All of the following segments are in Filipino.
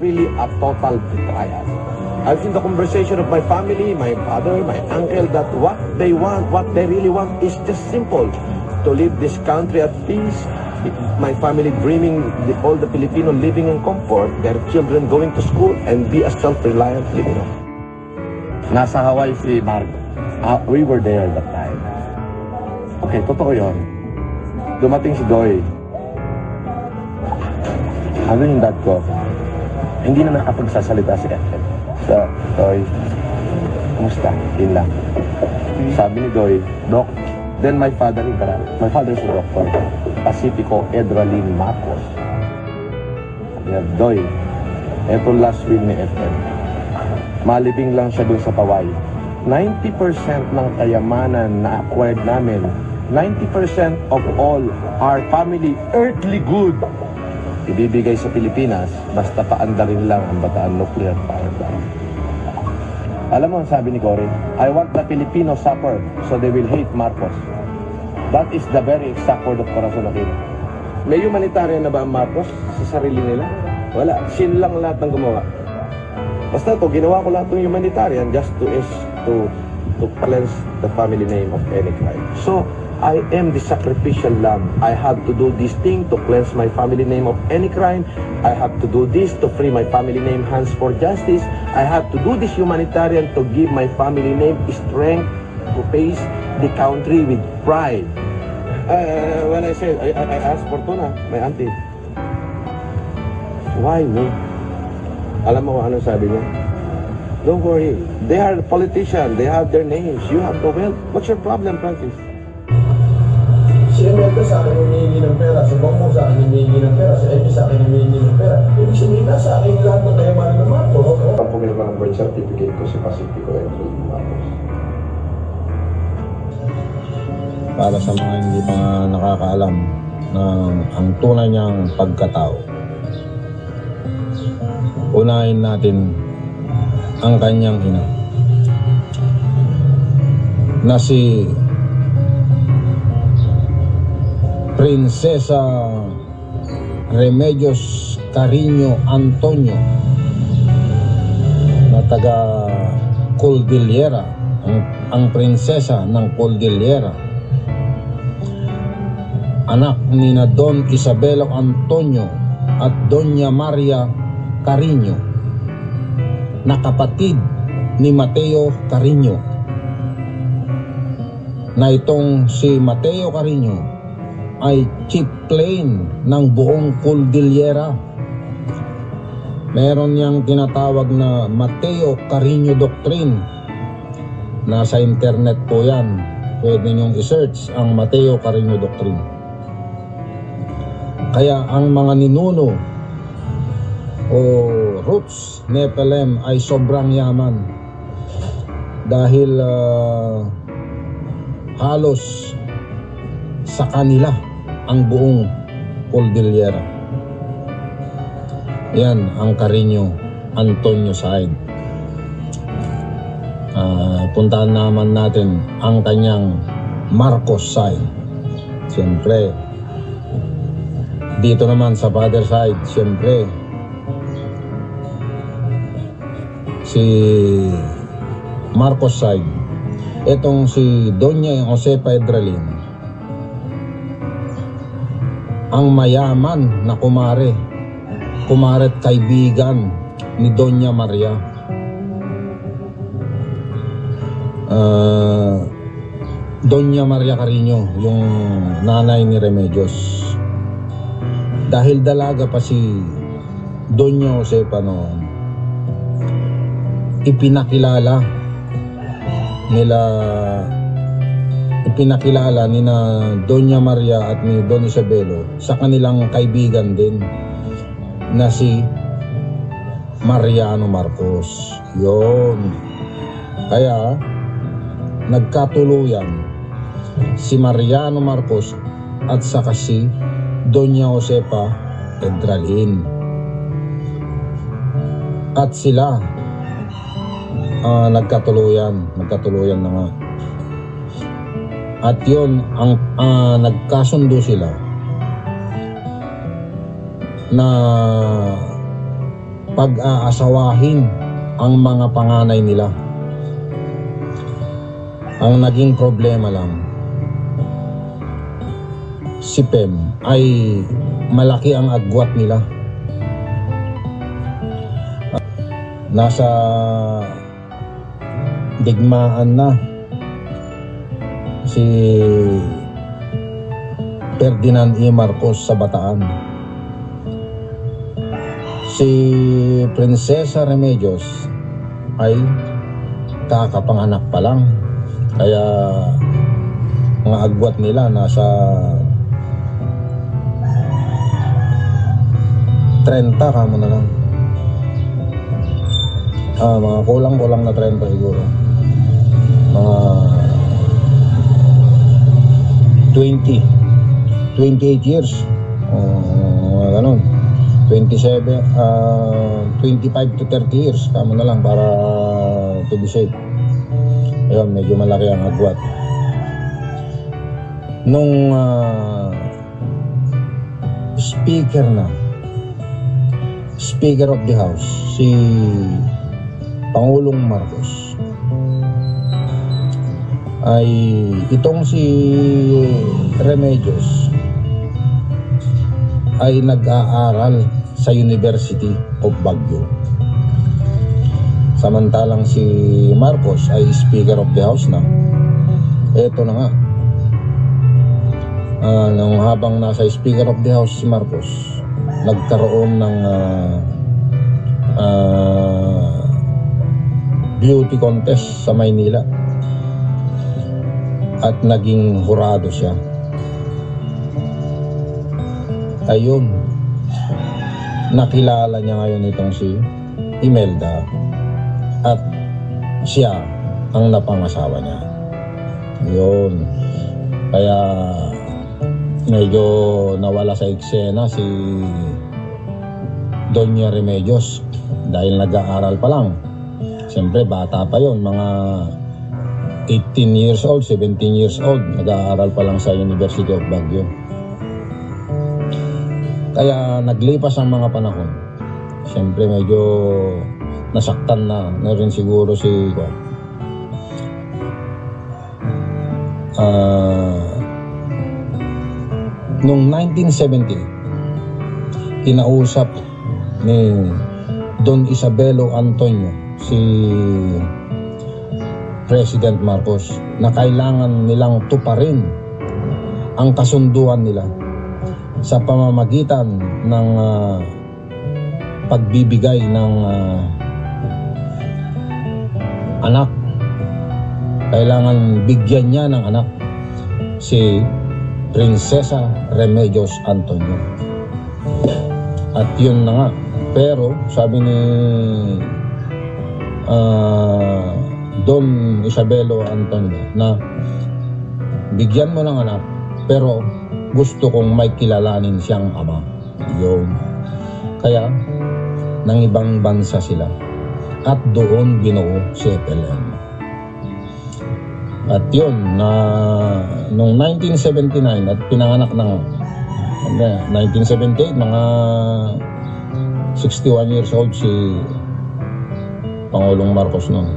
really a total betrayal. I've seen the conversation of my family, my father, my uncle, that what they want, what they really want is just simple. To leave this country at peace, my family dreaming, all the Filipino living in comfort, their children going to school, and be a self-reliant Filipino. Nasa Hawaii si Marco. We were there that time. Okay, totoo yun. Dumating si Doy. Ano yung dad ko? Hindi na nakapagsasalita si Ethel. So, Doy, kumusta? Yun lang. Sabi ni Doy, Doc, then my father is a doctor, Pacifico Edralin Marcos. Sabi niya, Doy, eto last will ni Ethel. Malibing lang siya dun sa Paway. 90% ng kayamanan na acquired namin, 90% of all our family earthly good, ibibigay sa Pilipinas, basta paandarin lang ang Bataan Nuclear Power Plant. Alam mo ang sabi ni Cory, I want the Filipinos suffer so they will hate Marcos. That is the very exact word of Corazon Aquino. May humanitarian na ba ang Marcos sa sarili nila? Wala. Sin lang lahat ng gumawa. Basta to, ginawa ko lahat ng humanitarian just to cleanse the family name of any crime. So, I am the sacrificial lamb. I have to do this thing to cleanse my family name of any crime. I have to do this to free my family name, Hands for Justice. I have to do this humanitarian to give my family name strength to face the country with pride. When I said, I asked Fortuna, my auntie, why me? Alam mo kung ano sabi niya? Don't worry. They are politicians. They have their names. You have the wealth. What's your problem, Francis? Si Emelda sa akin humihingi ng pera, si Bongbong sa akin humihingi ng pera, si Amy sa akin humihingi ng pera. Ibig sabihin na sa akin lahat ng kayamanan ng Marcos. Ang pumirma ng birth certificate ko si Pacifico Edralin Marcos. Para sa mga hindi pa nakakaalam ng ang tunay niyang pagkatao, unahin natin ang kanyang ina na si Prinsesa Remedios Carino Antonio na taga Cordillera, ang prinsesa ng Cordillera, anak ni na Don Isabelo Antonio at Doña Maria Carino, na kapatid ni Mateo Carino, na itong si Mateo Carino ay chief plain ng buong Cordillera. Meron niyang tinatawag na Mateo Carino Doctrine. Nasa internet po yan. Pwede niyong i-search ang Mateo Carino Doctrine. Kaya ang mga ninuno o roots Nephilim ay sobrang yaman. Dahil halos sa kanila ang buong Cordillera. Yan ang Carino Antonio side. Puntahan naman natin ang kanyang Marcos side. Siyempre, dito naman sa father side, siyempre, si Marcos side, itong si Doña Josefa Edralin, ang mayaman na kumare at kaibigan ni Doña Maria. Doña Maria Carino, yung nanay ni Remedios. Dahil dalaga pa si Doña Josefa noon, ipinakilala ni na Doña Maria at ni Don Isabelo sa kanilang kaibigan din na si Mariano Marcos. Yun. Kaya nagkatuluyan si Mariano Marcos at saka si Doña Josefa Edralin. At sila nagkatuluyan na nga. At yun, ang nagkasundo sila na pag-aasawahin ang mga panganay nila. Ang naging problema lang, si Pem ay malaki ang agwat nila. Nasa digmaan na si Ferdinand E. Marcos sa Bataan. Si Prinsesa Remedios ay kakapanganak pa lang. Kaya mga agwat nila nasa 30 kamo na lang. Mga kulang-kulang na 30 siguro. Mga 28 years. Ganun. 25 to 30 years. Kamo na lang para to be safe. Ayun, medyo malaki ang agwat. Nung Speaker of the House, si Pangulong Marcos, ay itong si Remedios ay nag-aaral sa University of Baguio. Samantalang si Marcos ay Speaker of the House na. Eto na nga. Nung habang nasa Speaker of the House si Marcos, nagkaroon ng beauty contest sa Maynila at naging hurado siya. Ayun, nakilala niya ngayon itong si Imelda at siya ang napangasawa niya. Yun, kaya medyo nawala sa eksena si Doña Remedios dahil nag-aaral pa lang. Siyempre bata pa yon, mga 18 years old, 17 years old, nag-aaral pa lang sa University of Baguio. Kaya naglipas ang mga panahon, siyempre medyo nasaktan na rin siguro si noong 1970, kinausap ni Don Isabelo Antonio si President Marcos na kailangan nilang tuparin ang kasunduan nila sa pamamagitan ng pagbibigay ng anak. Kailangan bigyan niya ng anak si Prinsesa Remedios Antonio. At yun na nga. Pero sabi ni Don Isabelo Antonio na bigyan mo ng anak pero gusto kong may kilalanin siyang ama. Yun. Kaya nang ibang bansa sila at doon binuo si FLN. At yun na noong 1979 at pinanganak ng 1978, mga 61 years old si Pangulong Marcos noon.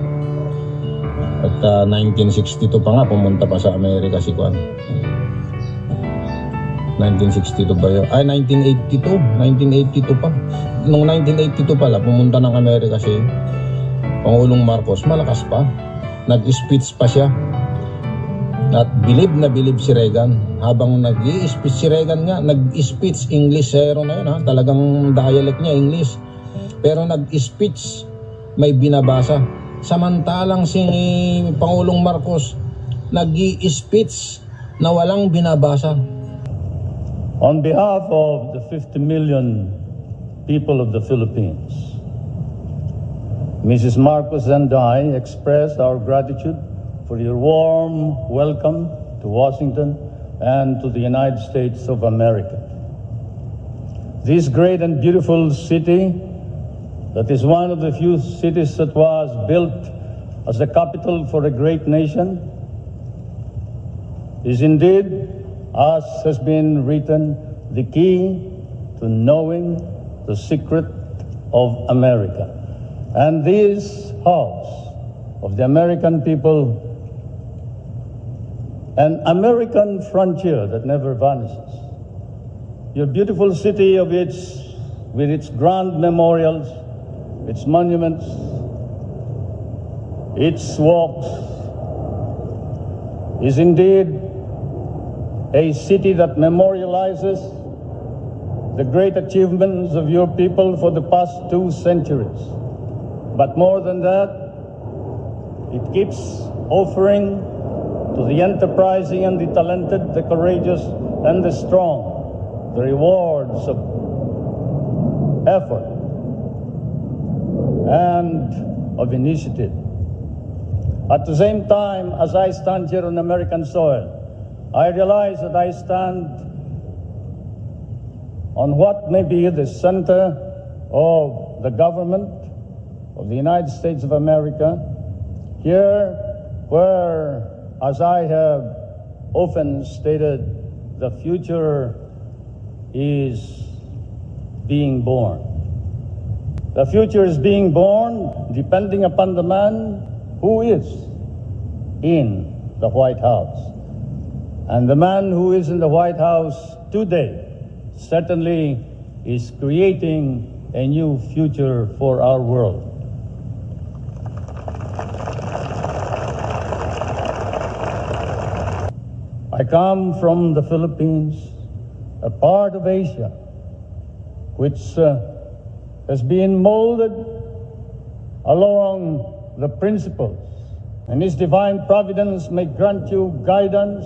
At 1962 pa nga, pumunta pa sa Amerika si Juan. 1962 ba yun? 1982 pa. Noong 1982 pala, pumunta ng Amerika si Pangulong Marcos. Malakas pa. Nag-speech pa siya. At bilib na bilib si Reagan. Habang nag-i-speech si Reagan nga, nag-speech English zero na yun ha. Talagang dialect niya English. Pero nag-speech, may binabasa. Samantalang si Pangulong Marcos, nag-i-speech na walang binabasa. On behalf of the 50 million people of the Philippines, Mrs. Marcos and I express our gratitude for your warm welcome to Washington and to the United States of America. This great and beautiful city that is one of the few cities that was built as the capital for a great nation is indeed, as has been written, the key to knowing the secret of America. And this house of the American people, an American frontier that never vanishes. Your beautiful city with its grand memorials, its monuments, its walks, is indeed a city that memorializes the great achievements of your people for the past 2 centuries. But more than that, it keeps offering to the enterprising and the talented, the courageous and the strong, the rewards of effort and of initiative. At the same time, as I stand here on American soil, I realize that I stand on what may be the center of the government of the United States of America, here where, as I have often stated, the future is being born. The future is being born depending upon the man who is in the White House. And the man who is in the White House today certainly is creating a new future for our world. I come from the Philippines, a part of Asia, which has been molded along the principles, and His divine providence may grant you guidance,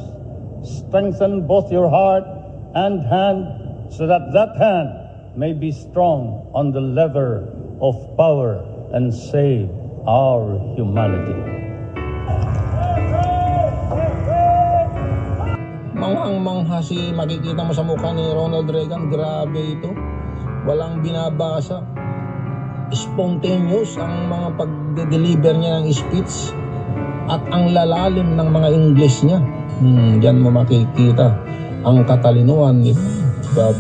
strengthen both your heart and hand, so that that hand may be strong on the lever of power and save our humanity. Manghang-mangha si makikita mo sa mukha ni Ronald Reagan, grabe ito. Walang binabasa. Spontaneous ang mga pagde-deliver niya ng speech at ang lalalim ng mga English niya. Diyan mo makikita ang katalinuhan ni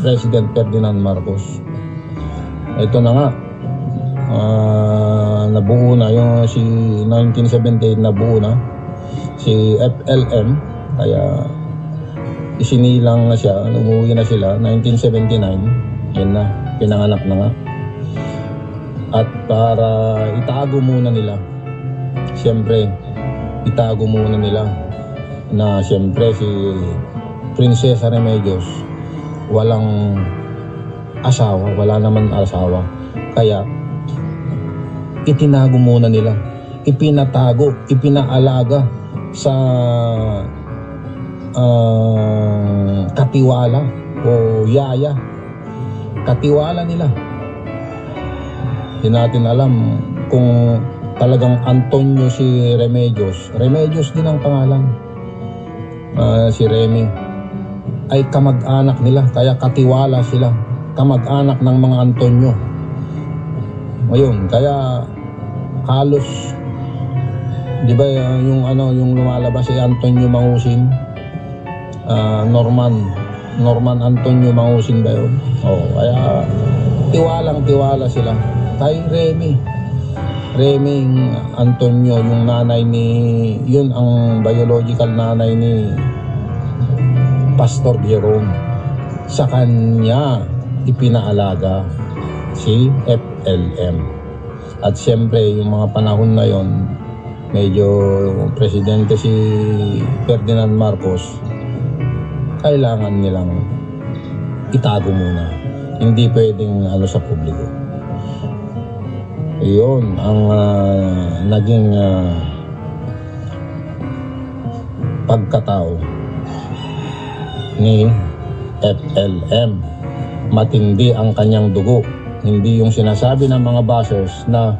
President Ferdinand Marcos. Ito na nga, nabuo na yung si 1978, nabuo na si FLM, kaya isinilang na siya, umuwi na sila 1979, yun na, pinanganak na nga. At para itago muna nila, siyempre itago muna nila na siyempre si Prinsesa Remedios walang asawa, wala naman asawa, kaya itinago muna nila, ipinatago, ipinaalaga sa katiwala o yaya, katiwala nila. Hindi natin alam kung talagang Antonio si Remedios. Remedios din ang pangalan. Si Remy ay kamag-anak nila, kaya katiwala sila, kamag-anak ng mga Antonio. Ngayon, kaya halos, di ba yung lumalabas si Antonio Mangusin, Norman Antonio Mangusin ba yun? Kaya tiwalang-tiwala sila kay Remy Antonio, yung nanay ni, yun ang biological nanay ni Pastor Jerome. Sa kanya ipinaalaga si FLM. At siyempre yung mga panahon na yon, medyo presidente si Ferdinand Marcos, kailangan nilang itago muna, hindi pwedeng sa publiko. Iyon ang naging pagkatao ni FLM. Matindi ang kanyang dugo, hindi yung sinasabi ng mga bashers na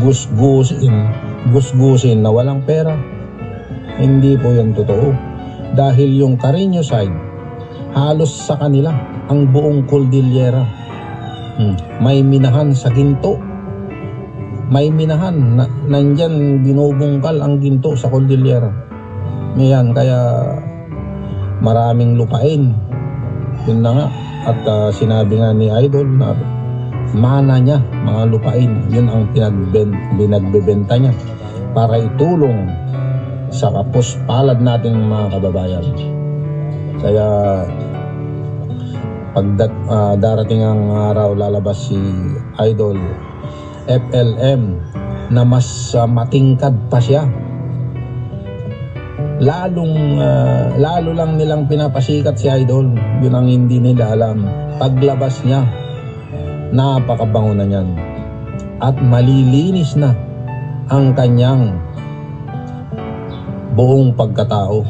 gusgusin na walang pera. Hindi po yan totoo, dahil yung Carino side halos sa kanila ang buong Cordillera. May minahan sa ginto, may minahan nandyan binubungkal ang ginto sa Cordillera. Ngayon, kaya maraming lupain Yun na nga. At sinabi nga ni Idol na mana niya, mga lupain, yun ang pinagbebenta niya para itulong sa kapuspalad nating mga kababayan. Kaya pag darating ang araw, lalabas si Idol FLM na mas matingkad pa siya. Lalo lang nilang pinapasikat si Idol. Yun ang hindi nila alam. Paglabas niya, napakabango na niyan. At malilinis na ang kanyang buong pagkatao.